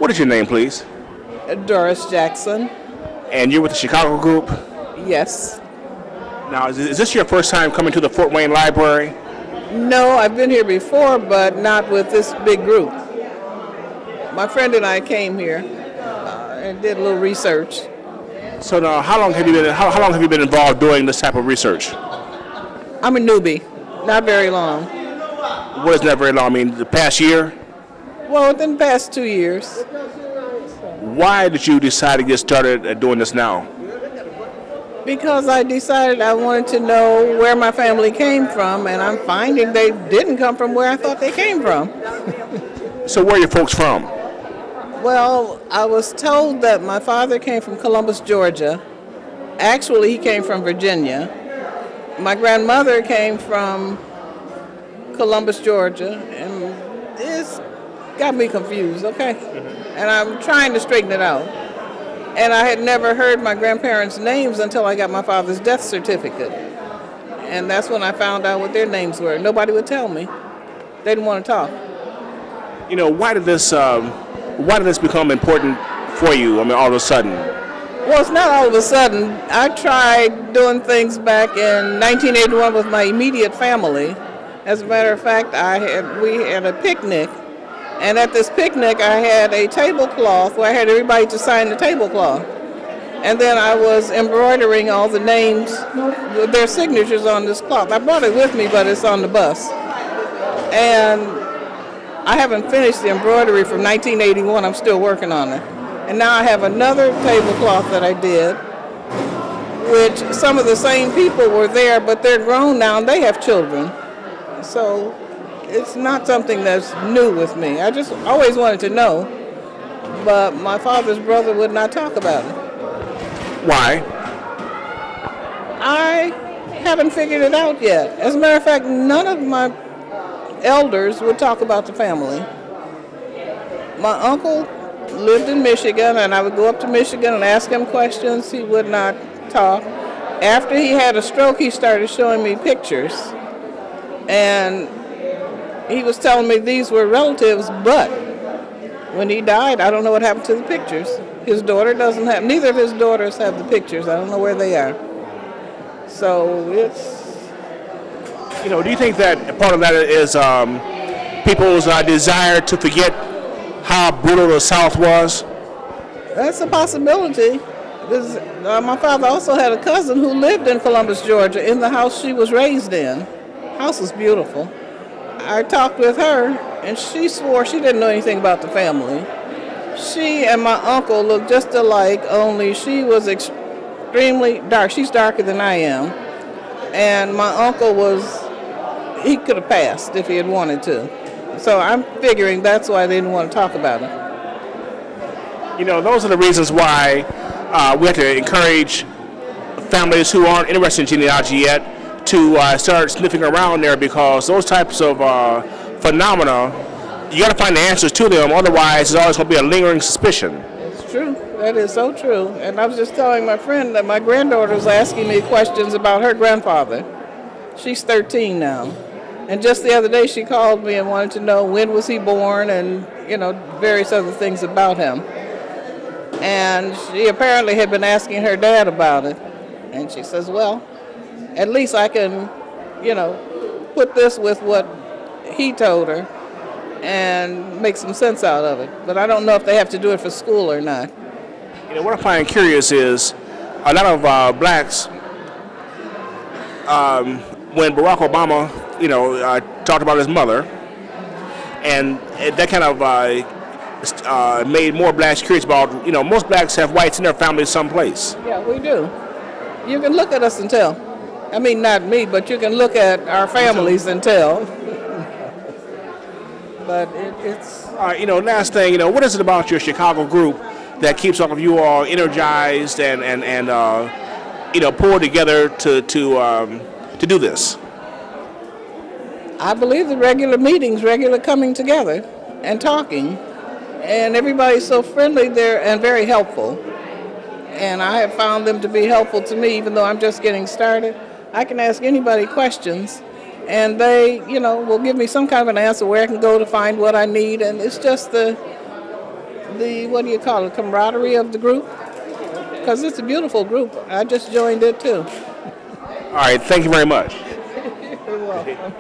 What is your name, please? Doris Jackson. And you're with the Chicago group? Yes. Now, is this your first time coming to the Fort Wayne Library? No, I've been here before, but not with this big group. My friend and I came here and did a little research. So now, how long have you been involved doing this type of research? I'm a newbie, not very long. What is not very long? I mean, the past year? Well, within the past 2 years. Why did you decide to get started doing this now? Because I decided I wanted to know where my family came from, and I'm finding they didn't come from where I thought they came from. So where are your folks from? Well, I was told that my father came from Columbus, Georgia. Actually, he came from Virginia. My grandmother came from Columbus, Georgia, and it's got me confused, okay? And I'm trying to straighten it out. And I had never heard my grandparents' names until I got my father's death certificate. And that's when I found out what their names were. Nobody would tell me. They didn't want to talk. You know, why did this become important for you, I mean, all of a sudden? Well, it's not all of a sudden. I tried doing things back in 1981 with my immediate family. As a matter of fact, we had a picnic. And at this picnic, I had a tablecloth where I had everybody to sign the tablecloth. And then I was embroidering all the names with their signatures on this cloth. I brought it with me, but it's on the bus. And I haven't finished the embroidery from 1981. I'm still working on it. And now I have another tablecloth that I did, which some of the same people were there, but they're grown now and they have children. So it's not something that's new with me. I just always wanted to know, but my father's brother would not talk about it. Why? I haven't figured it out yet. As a matter of fact, none of my elders would talk about the family. My uncle lived in Michigan, and I would go up to Michigan and ask him questions. He would not talk. After he had a stroke, he started showing me pictures. And he was telling me these were relatives, but when he died, I don't know what happened to the pictures. His daughter doesn't have, neither of his daughters have the pictures. I don't know where they are. So it's... You know, do you think that part of that is people's desire to forget how brutal the South was? That's a possibility. Because, my father also had a cousin who lived in Columbus, Georgia, in the house she was raised in. The house was beautiful. I talked with her, and she swore she didn't know anything about the family. She and my uncle looked just alike, only she was extremely dark. She's darker than I am. And my uncle he could have passed if he had wanted to. So I'm figuring that's why they didn't want to talk about it. You know, those are the reasons why we have to encourage families who aren't interested in genealogy yet to start sniffing around there, because those types of phenomena, you got to find the answers to them. Otherwise, there's always going to be a lingering suspicion. It's true. That is so true. And I was just telling my friend that my granddaughter was asking me questions about her grandfather. She's 13 now. And just the other day, she called me and wanted to know when was he born and, you know, various other things about him. And she apparently had been asking her dad about it. And she says, well, at least I can, you know, put this with what he told her and make some sense out of it. But I don't know if they have to do it for school or not. You know, what I find curious is a lot of blacks, when Barack Obama, you know, talked about his mother, and that kind of made more blacks curious about, you know, most blacks have whites in their family someplace. Yeah, we do. You can look at us and tell. I mean, not me, but you can look at our families and tell. But it's... You know, last thing, you know, what is it about your Chicago group that keeps all of you all energized and you know, pulled together to do this? I believe the regular meetings, regular coming together and talking. And everybody's so friendly there and very helpful. And I have found them to be helpful to me, even though I'm just getting started. I can ask anybody questions, and they, you know, will give me some kind of an answer where I can go to find what I need. And it's just the the, what do you call it, camaraderie of the group, because it's a beautiful group. I just joined it too. All right, thank you very much. You're welcome.